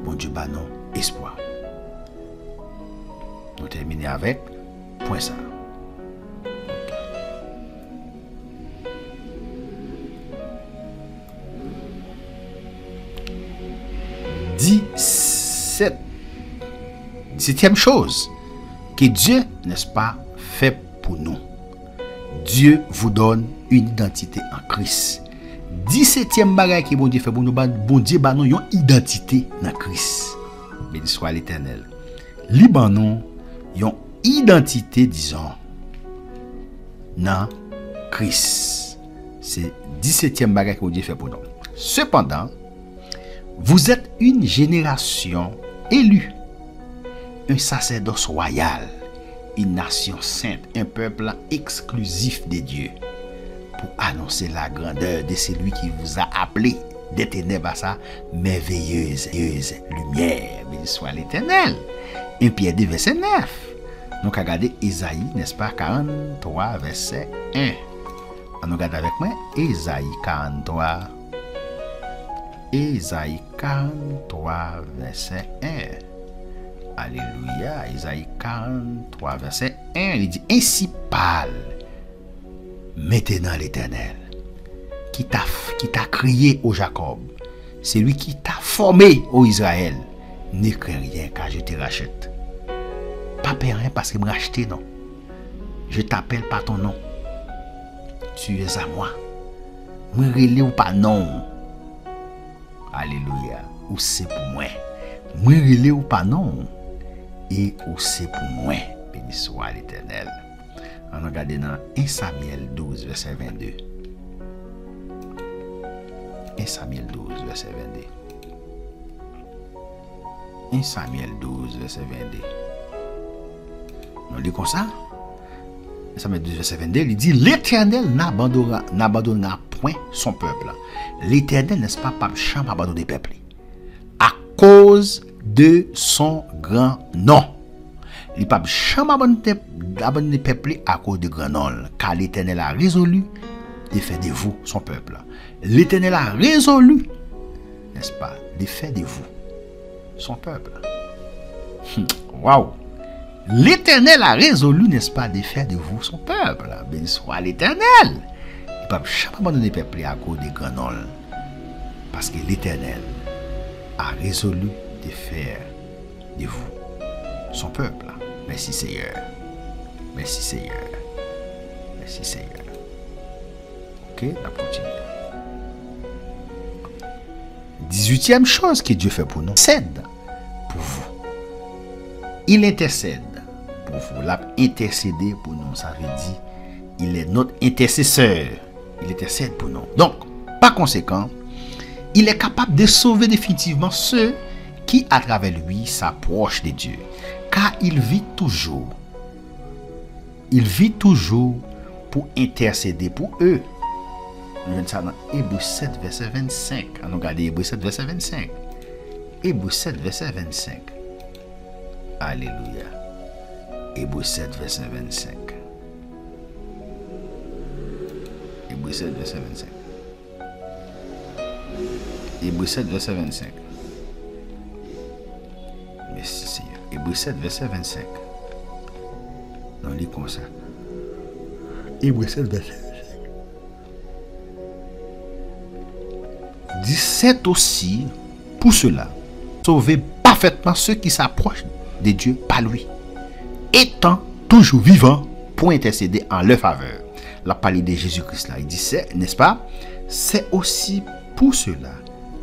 Bon Dieu, bah non, espoir. Nous terminons avec point ça. 17e chose que Dieu, n'est-ce pas, fait pour nous. Dieu vous donne une identité en Christ. 17e bagage que bon Dieu fait pour nous, bon Dieu bah nous une identité dans Christ. Béni soit l'Éternel. Libanon, une identité, disons, dans Christ. C'est 17e bagage que bon Dieu fait pour nous. Cependant, vous êtes une génération élue, un sacerdoce royal, une nation sainte, un peuple exclusif de Dieu, pour annoncer la grandeur de celui qui vous a appelé des ténèbres à sa merveilleuse lumière. Béni soit l'Éternel. 1 Pierre 2, verset 9. Donc, regardez Isaïe, n'est-ce pas, 43, verset 1. On regarde avec moi, Isaïe 43. Isaïe 43, verset 1. Alléluia. Isaïe 43, verset 1. Il dit, ainsi parle maintenant l'Éternel, qui t'a crié au Jacob, c'est lui qui t'a formé au Israël. Ne crains rien car je te rachète. Pas peur rien parce que me racheté, non. Je t'appelle par ton nom. Tu es à moi. Me relais ou pas non. Alléluia. Ou c'est pour moi. Me relais ou pas non. Et ou c'est pour moi. Béni soit l'Éternel. On regarde dans 1 Samuel 12, verset 22. 1 Samuel 12, verset 22. 1 Samuel 12, verset 22. On lit comme ça. 1 Samuel 12, verset 22, il dit, l'Éternel n'abandonnera point son peuple. L'Éternel, n'est-ce pas, pas jamais abandonner le peuple. À cause de son grand nom. Il ne peut jamais abandonner le peuple à cause de grand nom. Car l'Éternel a résolu de faire de vous son peuple. L'Éternel a résolu, n'est-ce pas, de faire de vous son peuple. Waouh! L'Éternel a résolu, n'est-ce pas, de faire de vous son peuple. Béni soit l'Éternel. Il ne peut jamais abandonner le peuple à cause de grand nom. Parce que l'Éternel a résolu de faire de vous son peuple. Merci Seigneur. Merci Seigneur. Merci Seigneur. Ok, on continue. 18e chose que Dieu fait pour nous, intercède pour vous. Il intercède pour vous. Il a intercédé pour nous. Ça veut dire, il est notre intercesseur. Il intercède pour nous. Donc, par conséquent, il est capable de sauver définitivement ceux qui, à travers lui, s'approchent de Dieu. Car il vit toujours. Il vit toujours pour intercéder pour eux. Nous voyons ça dans Hébreux 7, verset 25. On regarde Hébreux 7, verset 25. Hébreux 7, verset 25. Alléluia. Hébreux 7, verset 25. Hébreux 7, verset 25. Hébreux 7, verset 25. Merci Seigneur. Hébreux 7, verset 25. On lit comme ça. Hébreux 7, verset 25. Dit, c'est aussi pour cela sauver parfaitement ceux qui s'approchent de Dieu par lui, étant toujours vivant pour intercéder en leur faveur. La parole de Jésus-Christ là, il dit, c'est, n'est-ce pas, c'est aussi pour cela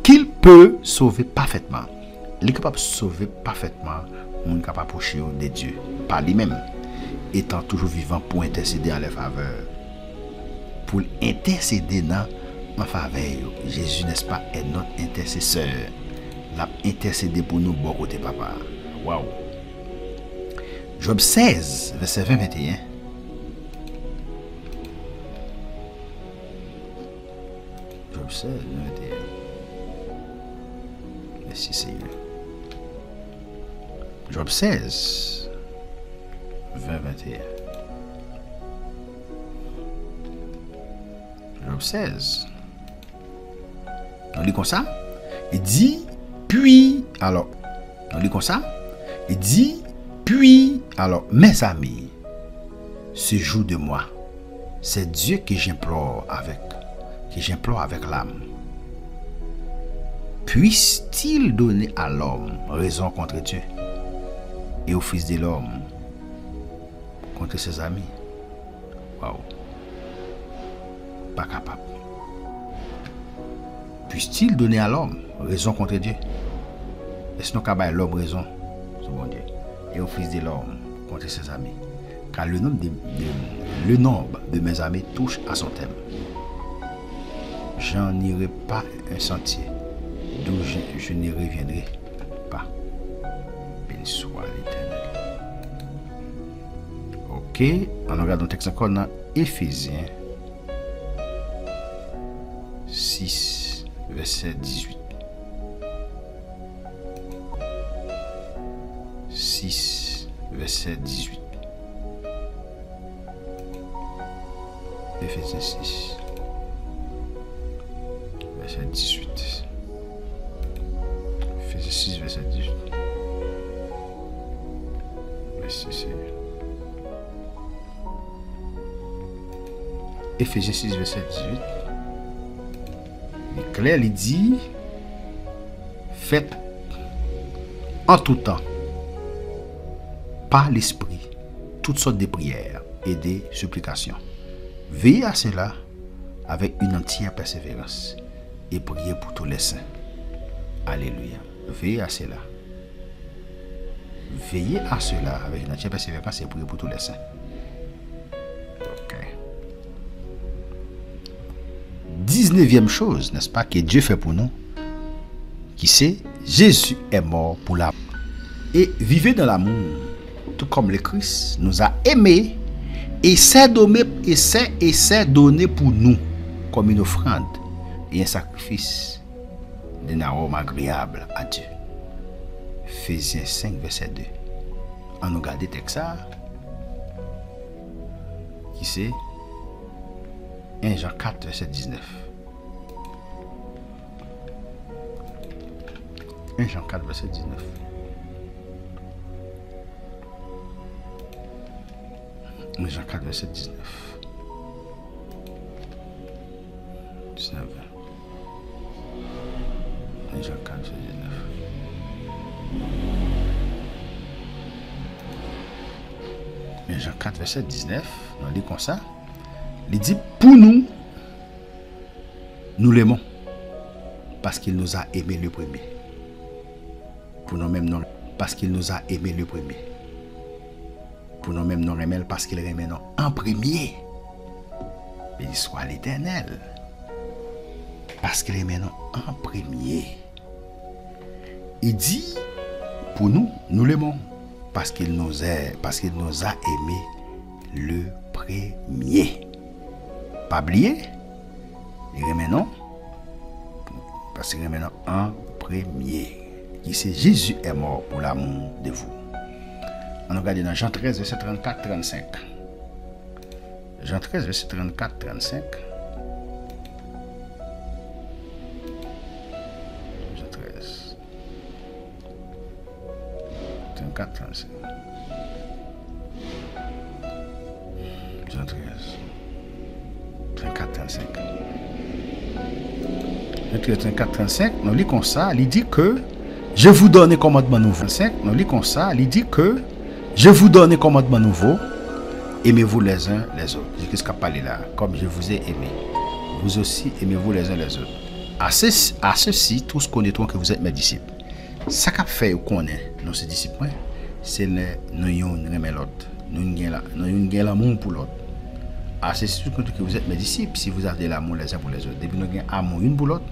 qu'il peut sauver parfaitement. Il est capable de sauver parfaitement, on est capable d'approcher de Dieu par lui-même, étant toujours vivant pour intercéder en leur faveur. Pour intercéder en faveur, Jésus, n'est-ce pas, est notre intercesseur. Il a intercédé pour nous, bon côté papa. Waouh! Job 16, verset 20-21. Job 16, 21. Merci Seigneur. Job 16, 20-21. Job 16. On lit comme ça. Il dit, puis, alors, on lit comme ça. Il dit, puis, alors, mes amis, ce jour de moi, c'est Dieu que j'implore avec l'âme. Puisse-t-il donner à l'homme raison contre Dieu et au Fils de l'homme contre ses amis? Waouh! Pas capable. Puisse-t-il donner à l'homme raison contre Dieu? Est-ce qu'on a l'homme raison? C'est bon Dieu. Et au Fils de l'homme contre ses amis. Car le nombre de mes amis touche à son thème. J'en irai pas un sentier d'où je n'y reviendrai pas. Béni soit l'Éternel. Ok, on regarde un texte encore dans Éphésiens 6, verset 18. 6, verset 18. Éphésiens 6, verset 18. Éphésiens 6, verset 18. Éphésiens 6, verset 18. Il est clair, il dit, faites en tout temps, par l'esprit, toutes sortes de prières et des supplications. Veillez à cela avec une entière persévérance et priez pour tous les saints. Alléluia. Veillez à cela. Veillez à cela avec une entière persévérance et priez pour tous les saints. Ok. 19e chose, n'est-ce pas, que Dieu fait pour nous, qui c'est, Jésus est mort pour l'amour. Et vivez dans l'amour, tout comme le Christ nous a aimés et s'est donné pour nous comme une offrande et un sacrifice d'un arôme agréable à Dieu. Ephésiens 5, verset 2. On nous regarde le texte ça, qui c'est 1 Jean 4, verset 19. 1 Jean 4, verset 19. 1 Jean 4, verset 19. 19. 1 Jean 4, verset 19. Jean 4, verset 19, on lit comme ça. Il dit, pour nous, nous l'aimons, parce qu'il nous a aimé le premier. Pour nous-mêmes, non, parce qu'il nous a aimé le premier. Pour nous-mêmes, nous l'aimons, parce qu'il aimait nous en premier. Béni soit l'Éternel. Parce qu'il aimait nous en premier. Il dit, pour nous, nous l'aimons. Parce qu'il nous a aimé le premier. Pas oublier, il remet non. Parce qu'il remet non en premier. Qui c'est Jésus est mort pour l'amour de vous. On regarde dans Jean 13, verset 34-35. Jean 13, verset 34-35. Jean 13. 34-35. Jean 13. 34-35. Jean 13, 34-35. On lit comme ça. Il dit que je vous donne un commandement nouveau. On lit comme ça. Il dit que je vous donne un commandement nouveau. Aimez-vous les uns les autres. Qu'est-ce qu'a parlé là? Comme je vous ai aimé. Vous aussi aimez-vous les uns les autres. À ceci, tous connaîtront que vous êtes mes disciples. Ça qu'a fait qu'on est dans ces disciples, c'est nous aimer l'autre. Nous avons l'amour pour l'autre. À ceci, tous connaîtront que vous êtes mes disciples si vous avez l'amour les uns pour les autres. Depuis nous avons l'amour une pour l'autre,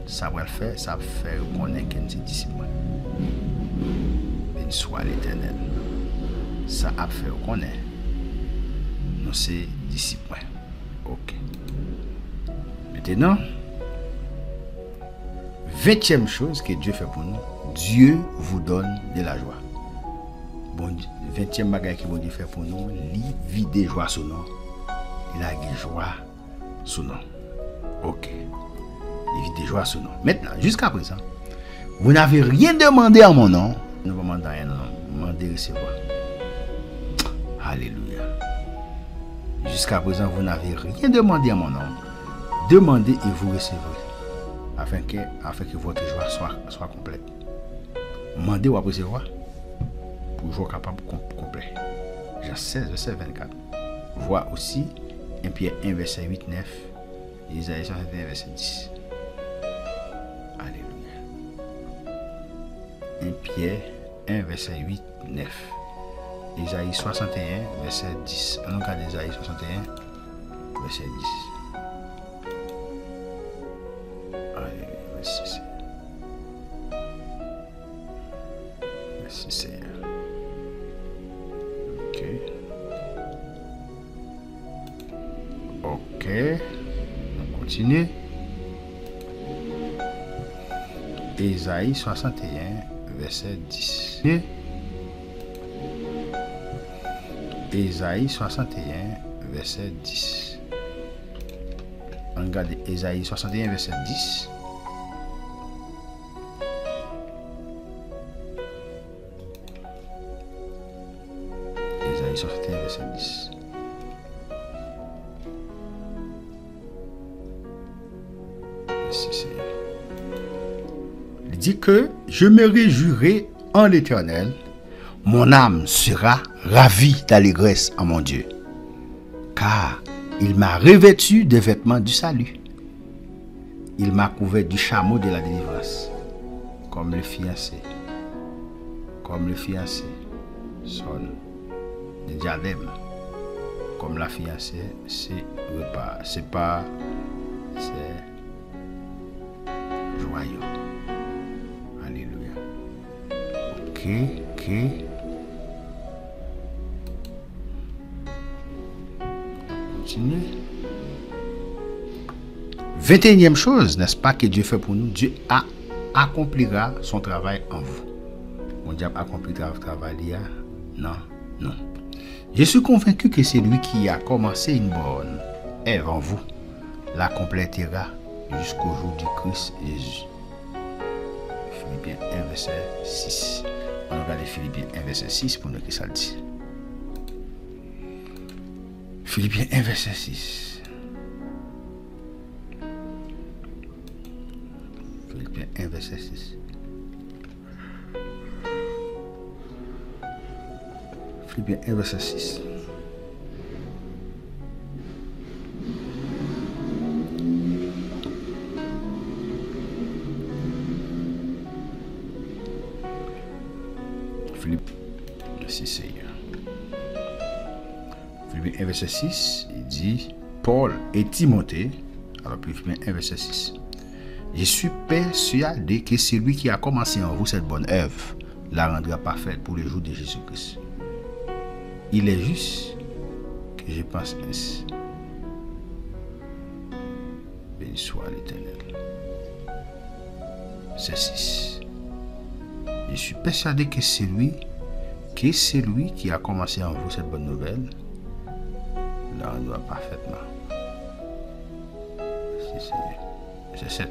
ça va le faire, ça fait qu'on est que nous sommes disciples. Béni soit l'Éternel. Ça a fait qu'on est. Nous sommes disciples. Ok. Maintenant, 20e chose que Dieu fait pour nous, Dieu vous donne de la joie. Bon, 20e bagage que bon Dieu fait pour nous, il vide joie sur nous. Il a une joie sur nous. Ok. Il vide joie sur nous. Maintenant, jusqu'à présent, vous n'avez rien demandé en mon nom. Nous ne demandons rien, non. Demandez recevoir. Alléluia. Jusqu'à présent, vous n'avez rien demandé en mon nom. Demandez et vous recevrez. Afin que votre joie soit complète. Demandez ou après recevoir. Pour joie capable complet. Jean 16, verset 24. Vois aussi 1 Pierre 1, verset 8, 9. Isaïe 61, verset 10. Alléluia. 1 Pierre 1, verset 8, 9. Isaïe 61, verset 10. En cas d'Isaïe 61, verset 10. Alléluia. Merci Seigneur. Merci Seigneur. Ok. On continue. Isaïe 61, verset 10. Isaïe 61, verset 10. On regarde Isaïe 61, verset 10. Isaïe 61, verset 10. Merci Seigneur. Il dit que je me réjouirai en l'Éternel. Mon âme sera ravie d'allégresse en mon Dieu, car il m'a revêtu de vêtements du salut. Il m'a couvert du chameau de la délivrance, comme le fiancé. Comme le fiancé sonne le diadème, comme la fiancée, c'est repas. C'est pas, c'est joyeux. Alléluia. Ok. Continue. 21e chose, n'est-ce pas, que Dieu fait pour nous? Dieu accomplira son travail en vous. Mon diable accomplit le travail là? Non. Je suis convaincu que c'est lui qui a commencé une bonne œuvre en vous, la complétera jusqu'au jour du Christ Jésus. Philippiens 1, verset 6. On va regarder Philippiens 1, verset 6 pour nous que ça le dit. Philippiens 1, verset 6. Philippiens 1, verset 6. Philippiens 1, verset 6. Merci Seigneur. Philippiens 1, verset 6, il dit Paul et Timothée. Alors, Philippiens 1, verset 6. Je suis persuadé que celui qui a commencé en vous cette bonne œuvre la rendra parfaite pour le jour de Jésus-Christ. Il est juste que je pense ainsi. Béni soit l'Éternel. C'est 6. Je suis persuadé que c'est lui qui a commencé en vous cette bonne nouvelle la rendra parfaitement. C'est 7.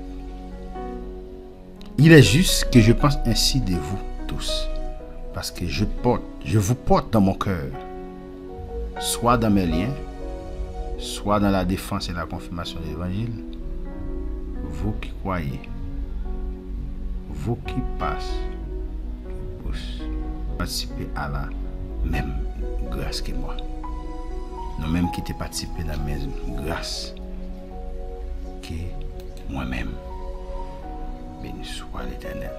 Il est juste que je pense ainsi de vous tous, parce que je vous porte dans mon cœur, soit dans mes liens, soit dans la défense et la confirmation de l'évangile, vous qui croyez, vous qui participez à la même grâce que moi. Nous même qui participé à la même grâce que moi-même. Béni soit l'Éternel.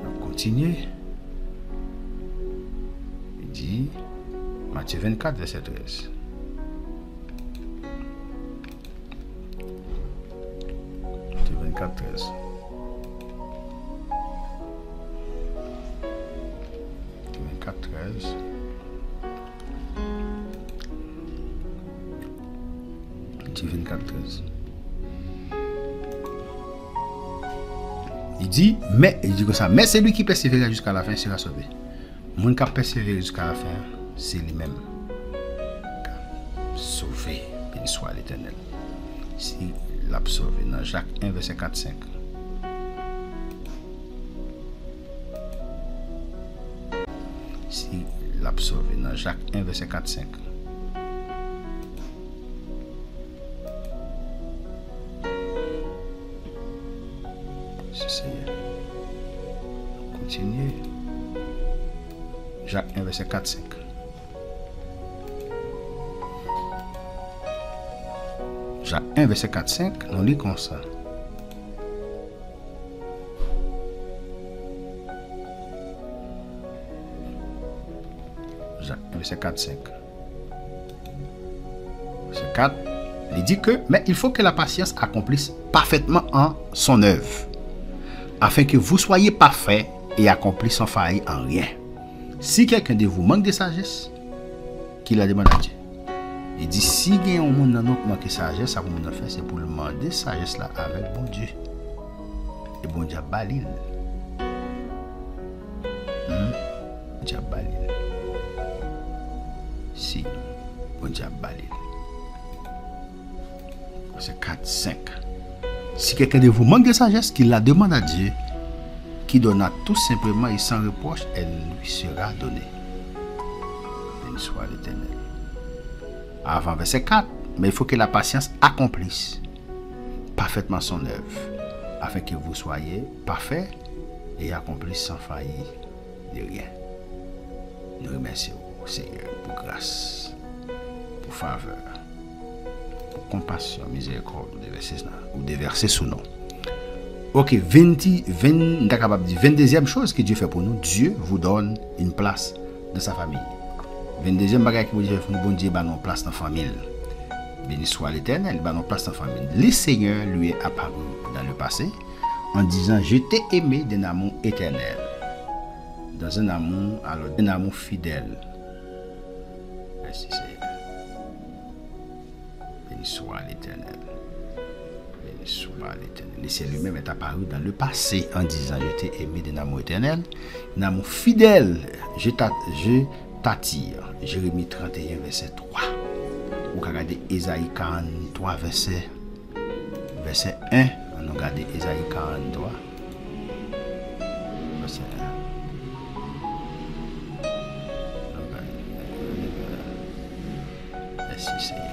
On continue. Il dit, Matthieu 24, verset 13. Matthieu 24, 13. Matthieu 24, 13. Matthieu 24, 13. Il dit comme ça, mais celui qui persévère jusqu'à la fin sera sauvé. Mon qui persévère jusqu'à la fin, c'est lui-même. Sauvé, béni soit l'Éternel. Si l'a sauvé dans Jacques 1, verset 4, 5. si l'absorbe dans Jacques 1, verset 4-5. Continue. Jacques 1, verset 4-5. Jacques 1, verset 4-5, on lit comme ça. Jacques 1, verset 4-5. Verset 4, il dit que, mais il faut que la patience accomplisse parfaitement en son œuvre, afin que vous soyez parfaits et accomplis sans faille en rien. Si quelqu'un de vous manque de sagesse, qu'il la demande à Dieu. Il dit, si il y a un monde dans nous qui manque de sagesse, ça vous faire, c'est pour le demander sagesse là avec bon Dieu. Et bon Dieu balil. Dieu balil. Si, bon Dieu balil. C'est 4, 5. Si quelqu'un de vous manque de sagesse, qu'il la demande à Dieu, qui donna tout simplement et sans reproche, elle lui sera donnée. Béni soit l'Éternel. Avant verset 4, mais il faut que la patience accomplisse parfaitement son œuvre, afin que vous soyez parfaits et accomplissez sans faillir de rien. Nous remercions au Seigneur pour grâce, pour faveur, pour compassion, miséricorde, ou des versets sous nous. Ok, 22e chose que Dieu fait pour nous, Dieu vous donne une place dans sa famille. 22e bagage que Dieu fait pour nous, bon Dieu, bah non place dans la famille. Béni soit l'Éternel, bah non place dans la famille. Le Seigneur lui est apparu dans le passé en disant, je t'ai aimé d'un amour éternel. Dans un amour, alors d'un amour fidèle. Merci Seigneur. Béni soit l'Éternel. Soit l'Éternel. Le Seigneur lui-même est apparu dans le passé en disant, je t'ai aimé d'un amour éternel, un amour fidèle, je t'attire. Jérémie 31, verset 3. Vous regardez Ésaïe 43, verset 1. On regarde Ésaïe 43, verset 1. Merci Seigneur.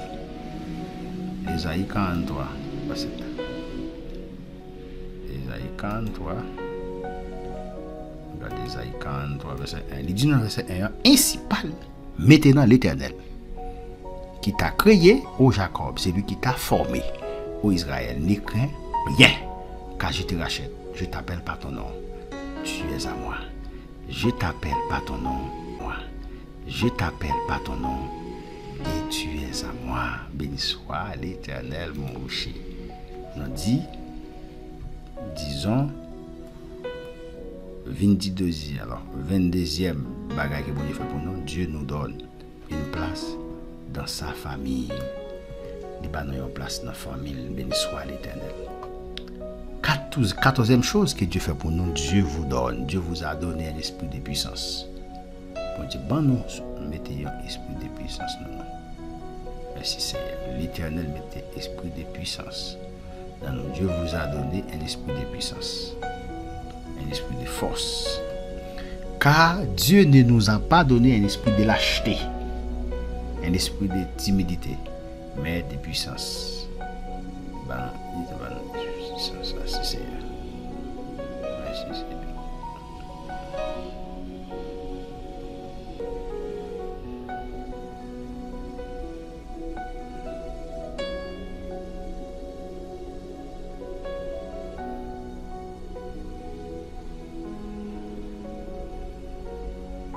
Ésaïe 43, verset 1. Ésaïe 43. Regardez Ésaïe 43, verset 1. Il dit dans verset 1, ainsi parle maintenant l'Éternel, qui t'a créé, ô Jacob, c'est lui qui t'a formé, ô Israël, n'y crains rien, car je te rachète, je t'appelle par ton nom, tu es à moi. Je t'appelle par ton nom, moi. Je t'appelle par ton nom, et tu es à moi. Béni soit l'Éternel, mon rocher. On dit, disons, 22e, alors 22e bagage que bon Dieu fait pour nous, Dieu nous donne une place dans sa famille. Il va nous une place dans la famille. Béni soit l'Éternel. 14e chose que Dieu fait pour nous, Dieu vous donne. Dieu vous a donné un esprit de puissance. Bon Dieu, nous mettez un esprit de puissance. Non. Merci Seigneur. L'Éternel mettez esprit de puissance. Dans nous. Dieu vous a donné un esprit de puissance. Un esprit de force. Car Dieu ne nous a pas donné un esprit de lâcheté, un esprit de timidité, mais de puissance. Merci Seigneur. Merci Seigneur.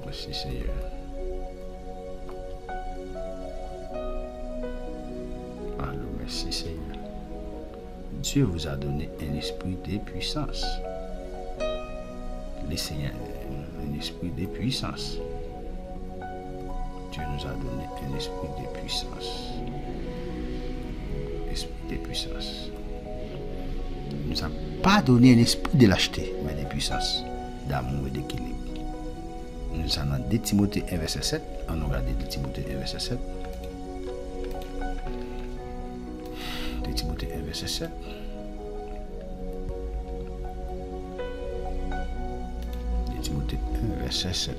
Merci Seigneur. Allô, merci Seigneur. Dieu vous a donné un esprit de puissance. Le Seigneur, un esprit de puissance. Dieu nous a donné un esprit de puissance. Esprit de puissance. Il ne nous a pas donné un esprit de lâcheté, mais de puissance, d'amour et d'équilibre. Nous sommes dans 2 Timothée 1, verset 7. On regarde 2 Timothée 1, verset 7. 2 Timothée 1, verset 7. verset 7.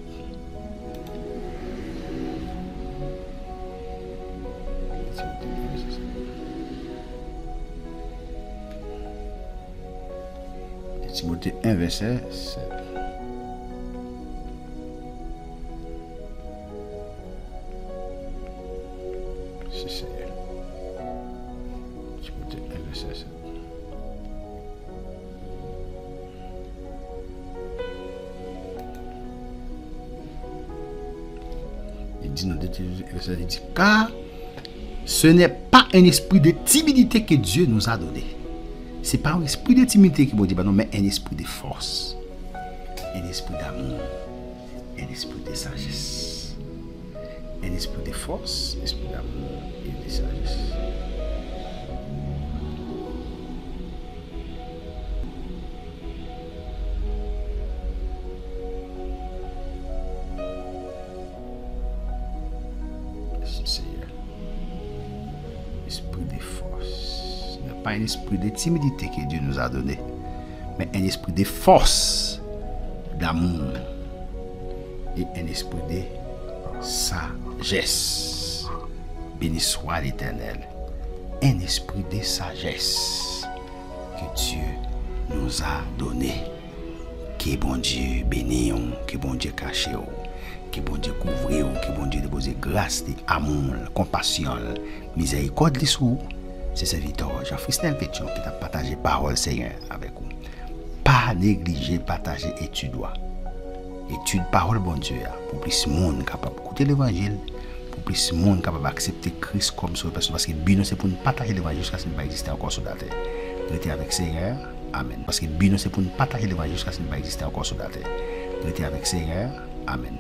Timothée 1, verset 7. C'est ça. Timothée 1, verset 7. Il dit, car ce n'est pas un esprit de timidité que Dieu nous a donné. Ce n'est pas un esprit de timidité qui vous dit, non, mais un esprit de force, un esprit d'amour, un esprit de sagesse. Un esprit de force, esprit d'amour et de sagesse. Seigneur. Esprit de force. Ce n'est pas un esprit de timidité que Dieu nous a donné, mais un esprit de force, d'amour et un esprit de sagesse. Béni soit l'Éternel. Un esprit de sagesse que Dieu nous a donné. Que bon Dieu bénisse, que bon Dieu cache, que bon Dieu couvre, que bon Dieu dépose grâce, amour, compassion, miséricorde sur. C'est serviteur Jean-Christelle Pétion qui t'a partagé parole Seigneur avec vous. Pas négliger partager étude. Étude parole bon Dieu pour plus de monde capable d'écouter l'évangile, pour plus de monde capable d'accepter Christ comme sauveur, parce que le but c'est pour nous partager l'évangile jusqu'à ce qu'il ne va exister encore sur la terre. Restez avec Seigneur, amen. Parce que le but c'est pour nous partager l'évangile jusqu'à ce qu'il ne va exister encore sur la terre. Restez avec Seigneur, amen.